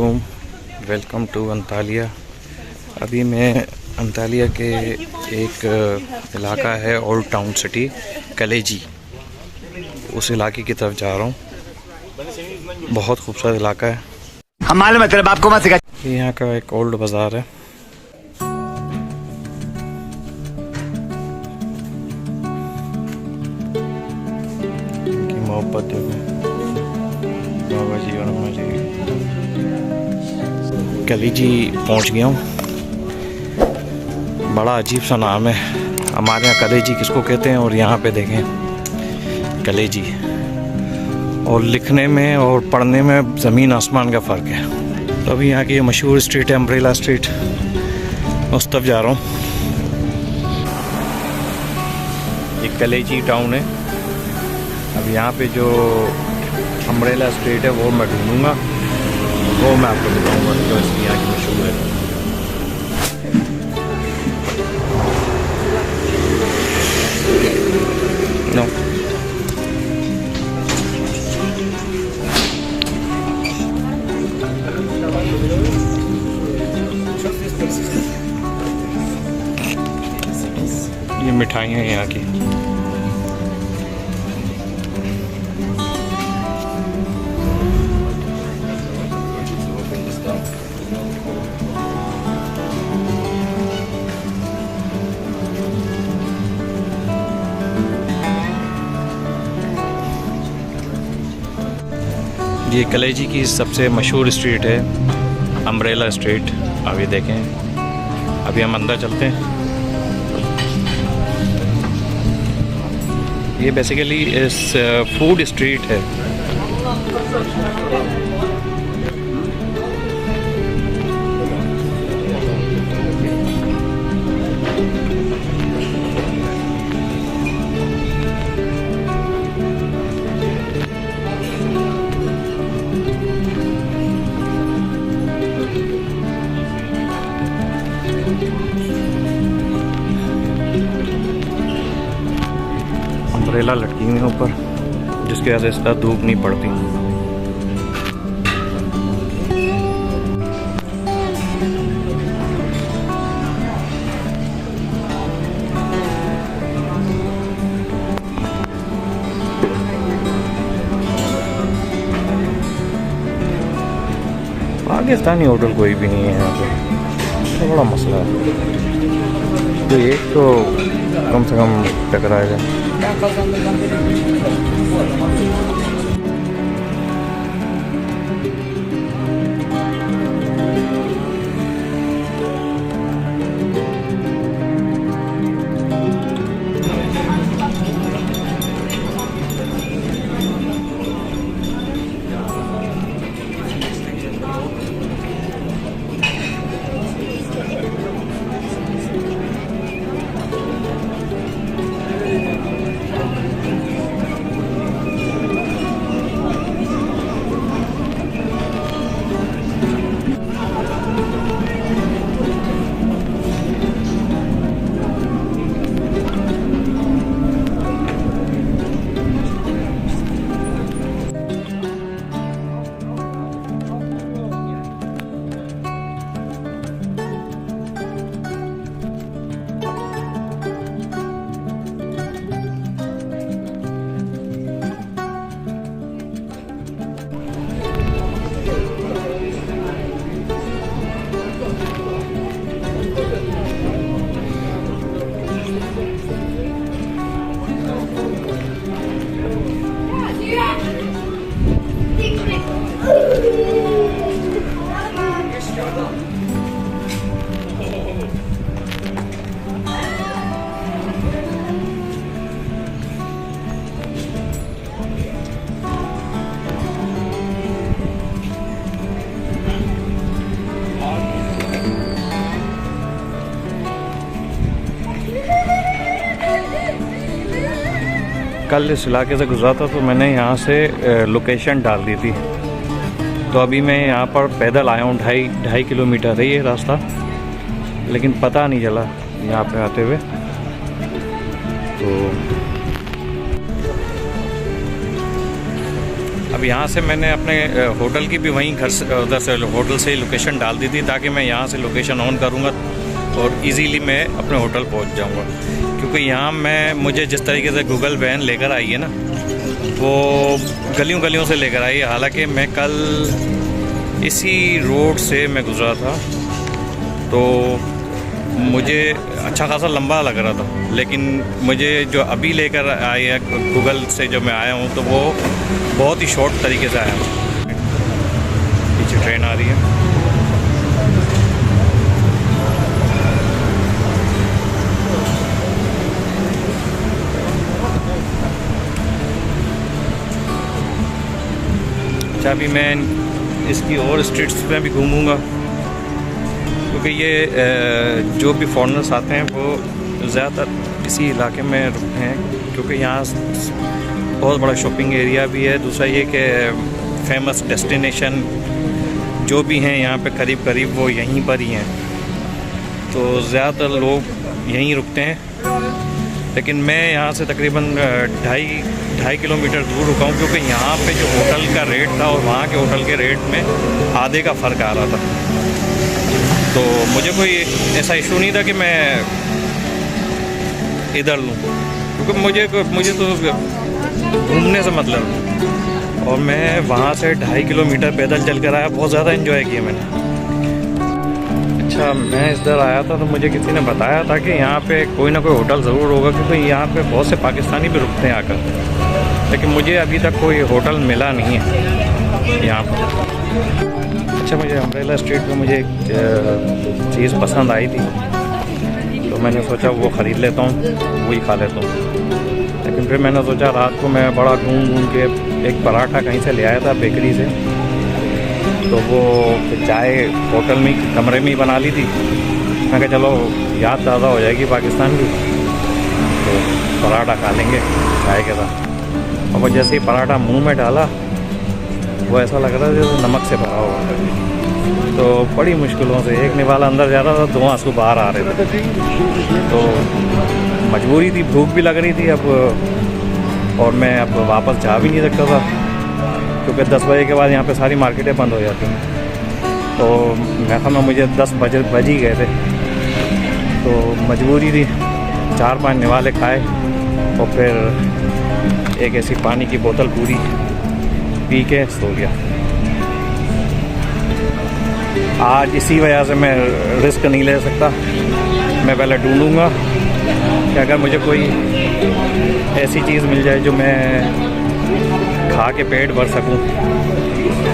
वालेकुम, welcome to Antalya. अभी मैं अंतालिया के एक इलाका है ओल्ड टाउन सिटी कलेजी, उस इलाके की तरफ जा रहा हूँ। बहुत खूबसूरत इलाका है। हमारे मतलब आपको मत सिखा। यहाँ का एक ओल्ड बाज़ार है। इनकी मोहब्बत देखो, बाबा जी और अम्मा जी। कलेजी पहुँच गया हूँ। बड़ा अजीब सा नाम है। हमारे यहाँ कलेजी किसको कहते हैं और यहाँ पे देखें कलेजी, और लिखने में और पढ़ने में ज़मीन आसमान का फ़र्क है। तो अभी यहाँ की मशहूर स्ट्रीट है अम्ब्रेला स्ट्रीट, उस तरफ जा रहा हूँ। ये कलेजी टाउन है। अब यहाँ पे जो अम्ब्रेला स्ट्रीट है वो मैं ढूँढूँगा, वो मैं आपको दिखाऊँगा जो इसकी यहाँ की मशहूर है। नो ये मिठाइयाँ हैं यहाँ की। ये कलेजी की सबसे मशहूर स्ट्रीट है अम्ब्रेला स्ट्रीट। अभी देखें, अभी हम अंदर चलते हैं। ये बेसिकली इस फूड स्ट्रीट है। अम्ब्रेला लटकी हुई है ऊपर, जिसकी वजह से इसका धूप नहीं पड़ती। पाकिस्तानी होटल कोई भी नहीं है यहाँ पे, तो बड़ा मसला है। तो एक तो कम से कम टकराएगा। कल इस इलाके से गुजरा था तो मैंने यहाँ से लोकेशन डाल दी थी। तो अभी मैं यहाँ पर पैदल आया हूँ। 2.5 किलोमीटर है ये रास्ता, लेकिन पता नहीं चला यहाँ पे आते हुए। तो अब यहाँ से मैंने अपने होटल की भी वहीं घर से उधर से होटल से लोकेशन डाल दी थी, ताकि मैं यहाँ से लोकेशन ऑन करूँगा और इजीली मैं अपने होटल पहुँच जाऊँगा। क्योंकि यहाँ मुझे जिस तरीके से गूगल वैन लेकर आई है ना, वो गलियों गलियों से लेकर आई है। हालांकि मैं कल इसी रोड से मैं गुज़रा था, तो मुझे अच्छा खासा लंबा लग रहा था, लेकिन मुझे जो अभी लेकर आई है गूगल से जो मैं आया हूँ, तो वो बहुत ही शॉर्ट तरीके से आया हूँ। पीछे ट्रेन आ रही है। अच्छा, अभी मैं इसकी और स्ट्रीट्स में भी घूमूंगा, क्योंकि ये जो भी फॉरेनर्स आते हैं वो ज़्यादातर इसी इलाके में रुकते हैं, क्योंकि यहाँ बहुत बड़ा शॉपिंग एरिया भी है। दूसरा ये कि फेमस डेस्टिनेशन जो भी हैं यहाँ पे करीब करीब वो यहीं पर ही हैं, तो ज़्यादातर लोग यहीं रुकते हैं। लेकिन मैं यहाँ से तकरीबन 2.5 किलोमीटर दूर रुका हूँ, क्योंकि यहाँ पे जो होटल का रेट था और वहाँ के होटल के रेट में आधे का फ़र्क आ रहा था। तो मुझे कोई ऐसा इशू नहीं था कि मैं इधर लूँ, क्योंकि मुझे तो घूमने से मतलब। और मैं वहाँ से 2.5 किलोमीटर पैदल चल कर आया, बहुत ज़्यादा एंजॉय किया मैंने। अच्छा, मैं इधर आया था तो मुझे किसी ने बताया था कि यहाँ पे कोई ना कोई होटल ज़रूर होगा, क्योंकि यहाँ पे बहुत से पाकिस्तानी भी रुकते हैं आकर। लेकिन मुझे अभी तक कोई होटल मिला नहीं है यहाँ पर। अच्छा, मुझे अम्ब्रेला स्ट्रीट पे मुझे एक चीज़ पसंद आई थी, तो मैंने सोचा वो ख़रीद लेता हूँ, वही खा लेता हूँ। लेकिन फिर मैंने सोचा रात को मैं बड़ा घूम के एक पराठा कहीं से ले आया था बेकरी से, तो वो चाय होटल में कमरे में ही बना ली थी। मैं कहा चलो याद ताज़ा हो जाएगी पाकिस्तान की, तो पराठा खा लेंगे चाय के साथ। और वो जैसे ही पराठा मुंह में डाला, वो ऐसा लग रहा था जैसे नमक से भरा हुआ। तो बड़ी मुश्किलों से एक निवाला अंदर जा रहा था, 2 आंसू बाहर आ रहे थे। तो मजबूरी थी, भूख भी लग रही थी अब, और मैं अब वापस जा भी नहीं सकता था, क्योंकि 10 बजे के बाद यहाँ पे सारी मार्केटें बंद हो जाती हैं। तो मैं मुझे 10 बज ही गए थे, तो मजबूरी थी। 4-5 निवाले खाए और फिर एक ऐसी पानी की बोतल पूरी पी के सो गया। आज इसी वजह से मैं रिस्क नहीं ले सकता। मैं पहले ढूंढूंगा कि अगर मुझे कोई ऐसी चीज़ मिल जाए जो मैं खा के पेट भर सकूं,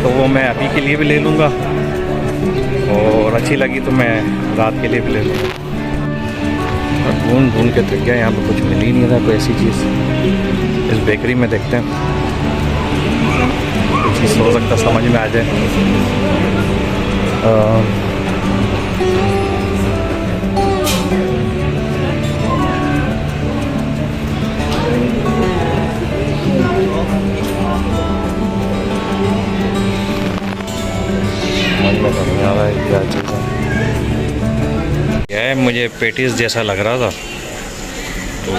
तो वो मैं अभी के लिए भी ले लूँगा, और अच्छी लगी तो मैं रात के लिए भी ले लूँगा। ढूंढ के थक गया, यहाँ पर कुछ मिल ही नहीं था कोई ऐसी चीज़। इस बेकरी में देखते हैं, कुछ चीज़ हो सकता समझ में आ जाए। यह मुझे पेटीज जैसा लग रहा था, तो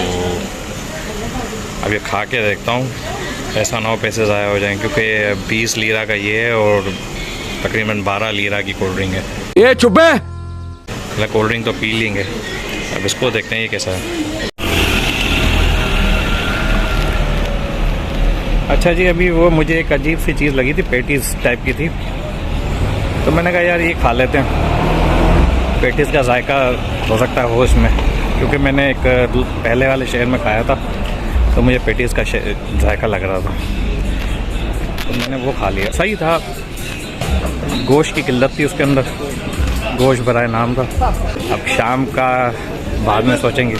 अब ये खा के देखता हूँ, ऐसा ना हो पैसे ज़ाया हो जाएं, क्योंकि 20 लीरा का ये है और तकरीबन 12 लीरा की कोल्ड ड्रिंक है। ये चुप है। कोल्ड ड्रिंक तो पी लेंगे, अब इसको देखते हैं ये कैसा है। अच्छा जी, अभी वो मुझे एक अजीब सी चीज़ लगी थी, पेटीज टाइप की थी, तो मैंने कहा यार ये खा लेते हैं। पेटीज का जायका हो सकता है हो इसमें, क्योंकि मैंने एक पहले वाले शहर में खाया था, तो मुझे पेटीज का जायका लग रहा था, तो मैंने वो खा लिया। सही था, गोश्त की किल्लत थी उसके अंदर, गोश्त बराए नाम था। अब शाम का बाद में सोचेंगे।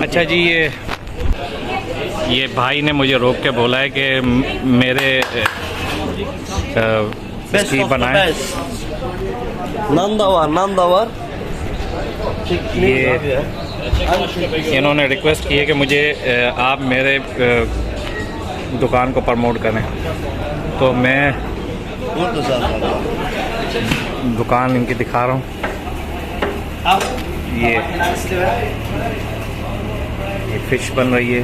अच्छा जी, ये भाई ने मुझे रोक के बोला है कि मेरे इसकी बनाए नंदावर ये इन्होंने रिक्वेस्ट की है कि मुझे आप मेरे दुकान को प्रमोट करें, तो मैं दुकान इनकी दिखा रहा हूँ। ये फिश बन रही है,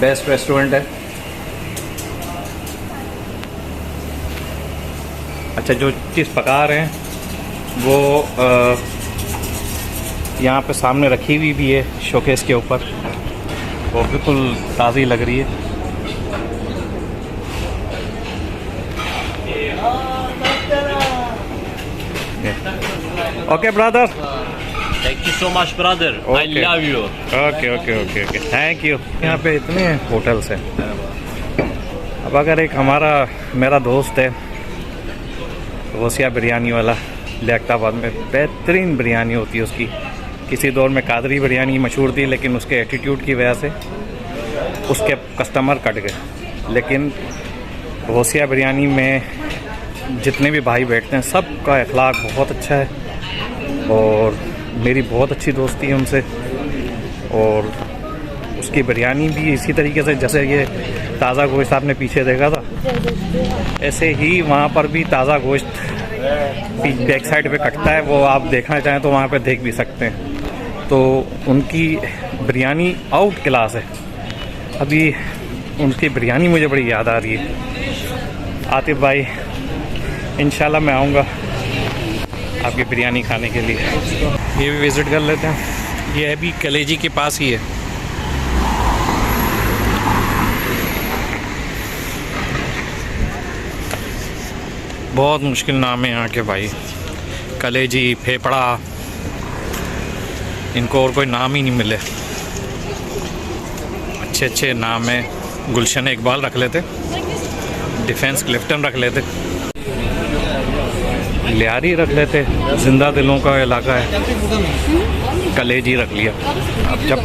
बेस्ट रेस्टोरेंट है। अच्छा, जो चीज़ पका रहे हैं वो यहाँ पे सामने रखी हुई भी है शोकेस के ऊपर, वो बिल्कुल ताज़ी लग रही है। Okay brother, Thank you so much, brother. I Okay. love you. Okay okay okay okay, thank you. यहाँ पे इतने होटल्स हैं। अब अगर एक मेरा दोस्त है रोसिया बिरयानी वाला, लियाकताबाद में बेहतरीन बिरयानी होती है उसकी। किसी दौर में कादरी बिरयानी मशहूर थी, लेकिन उसके एटीट्यूड की वजह से उसके कस्टमर कट गए। लेकिन रोसिया बिरयानी में जितने भी भाई बैठते हैं सबका अखलाक बहुत अच्छा है और मेरी बहुत अच्छी दोस्ती है उनसे। और उसकी बिरयानी भी इसी तरीके से, जैसे ये ताज़ा गोश्त आपने पीछे देखा था, ऐसे ही वहाँ पर भी ताज़ा गोश्त बैक साइड पे कटता है। वो आप देखना चाहें तो वहाँ पे देख भी सकते हैं। तो उनकी बिरयानी आउट क्लास है। अभी उनकी बिरयानी मुझे बड़ी याद आ रही है। आतिफ भाई, इंशाल्लाह मैं आऊँगा आपकी बिरयानी खाने के लिए। ये भी विज़िट कर लेते हैं। ये अभी कलेजी के पास ही है। बहुत मुश्किल नाम है यहाँ के भाई, कलेजी, फेफड़ा, इनको और कोई नाम ही नहीं मिले। अच्छे अच्छे नाम है। गुलशन इकबाल रख लेते, डिफेंस क्लिफ्टन रख लेते, लियारी रख लेते, जिंदा दिलों का इलाका है, कलेजी रख लिया। अब जब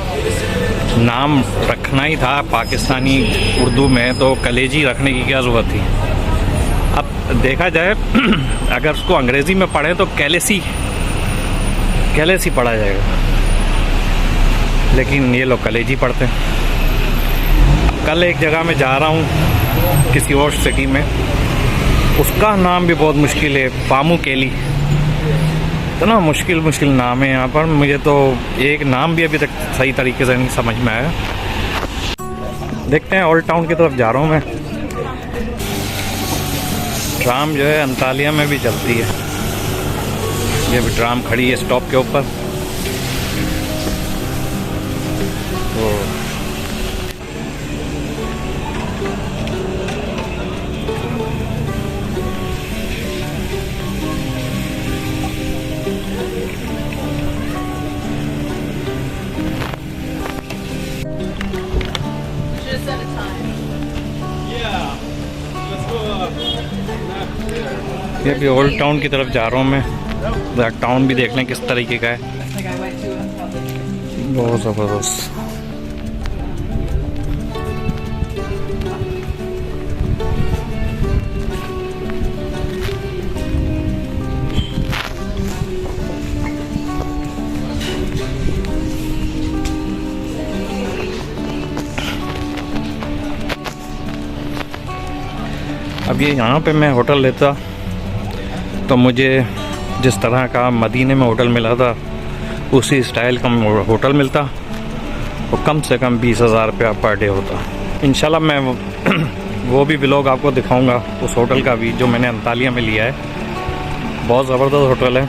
नाम रखना ही था पाकिस्तानी उर्दू में तो कलेजी रखने की क्या ज़रूरत थी। अब देखा जाए अगर उसको अंग्रेज़ी में पढ़ें तो कैलेसी पढ़ा जाएगा, लेकिन ये लोग कलेजी पढ़ते हैं। कल एक जगह में जा रहा हूँ किसी और सिटी में, उसका नाम भी बहुत मुश्किल है, पामू केली। इतना मुश्किल नाम है यहाँ पर, मुझे तो एक नाम भी अभी तक सही तरीके से नहीं समझ में आया। देखते हैं, ओल्ड टाउन की तरफ जा रहा हूँ मैं। ट्राम जो है अंतालिया में भी चलती है। ये भी ट्राम खड़ी है स्टॉप के ऊपर। तो ये भी ओल्ड टाउन की तरफ जा रहा हूँ मैं। टाउन भी देख लें किस तरीके का है, बहुत ज़बरदस्त। अब ये यहाँ पे मैं होटल लेता तो मुझे जिस तरह का मदीने में होटल मिला था उसी स्टाइल का होटल मिलता और कम से कम 20,000 रुपया पर डे होता। इंशाल्लाह मैं वो भी व्लॉग आपको दिखाऊंगा उस होटल का भी, जो मैंने अंतालिया में लिया है। बहुत ज़बरदस्त होटल है।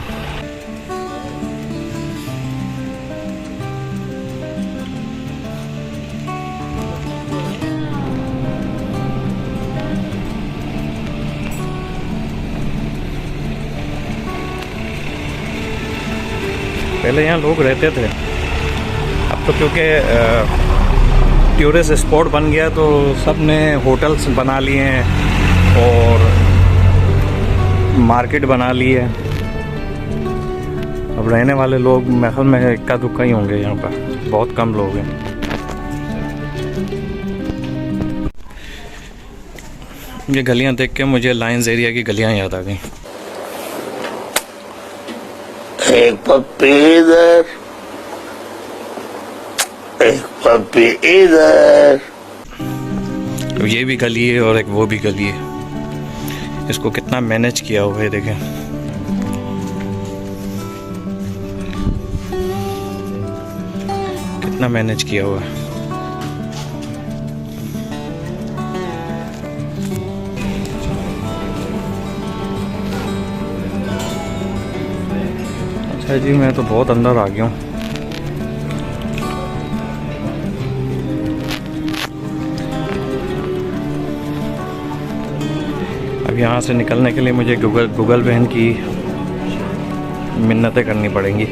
पहले यहाँ लोग रहते थे, अब तो क्योंकि टूरिस्ट स्पॉट बन गया तो सब ने होटल्स बना लिए हैं और मार्केट बना ली है। अब रहने वाले लोग महल में इक्का दुक्का ही होंगे, यहाँ पर बहुत कम लोग हैं। ये गलियाँ देख के मुझे लायंस एरिया की गलियाँ याद आ गई। एक पप्पी इधर, एक पप्पी इधर। तो ये भी गली है और एक वो भी गली है। इसको कितना मैनेज किया हुआ है देखें। कितना मैनेज किया हुआ है। अच्छा जी, मैं तो बहुत अंदर आ गया हूँ। अब यहाँ से निकलने के लिए मुझे गूगल बहन की मिन्नतें करनी पड़ेंगी।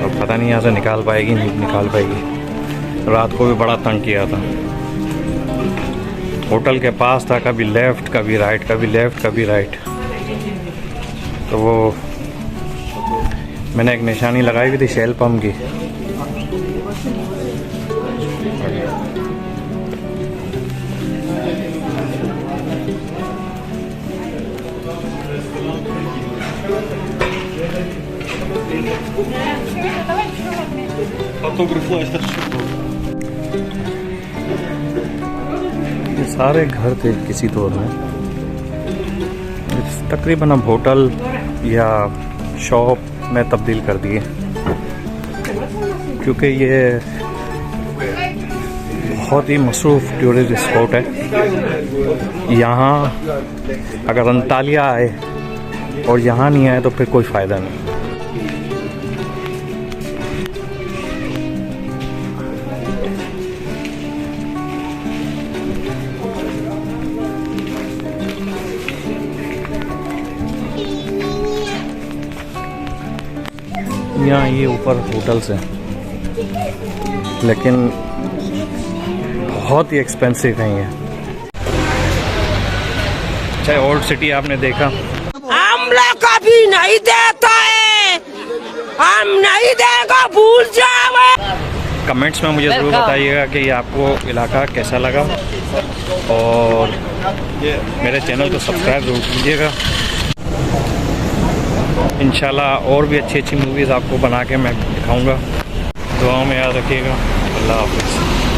अब पता नहीं यहाँ से निकाल पाएगी नहीं निकाल पाएगी। रात को भी बड़ा तंग किया था। होटल के पास था, कभी लेफ़्ट कभी राइट, कभी लेफ़्ट कभी राइट। तो वो मैंने एक निशानी लगाई हुई थी शेल पम्प की। ये सारे घर थे किसी दौर में। तकरीबन अब होटल या शॉप में तब्दील कर दिए, क्योंकि ये बहुत ही मशरूफ टूरिस्ट स्पॉट है। यहाँ अगर अंतालिया आए और यहाँ नहीं आए तो फिर कोई फ़ायदा नहीं। यहाँ ये ऊपर होटल्स हैं, लेकिन बहुत ही एक्सपेंसिव हैं ये। चाहे ओल्ड सिटी आपने देखा, हम लोग कभी नहीं देता है, हम नहीं देगा, भूल जाओ। कमेंट्स में मुझे ज़रूर बताइएगा कि ये आपको इलाका कैसा लगा, और मेरे चैनल को सब्सक्राइब ज़रूर कीजिएगा। इंशाल्लाह और भी अच्छी अच्छी मूवीज़ आपको बना के मैं दिखाऊंगा। दुआओं में याद रखिएगा। अल्लाह हाफ़िज़।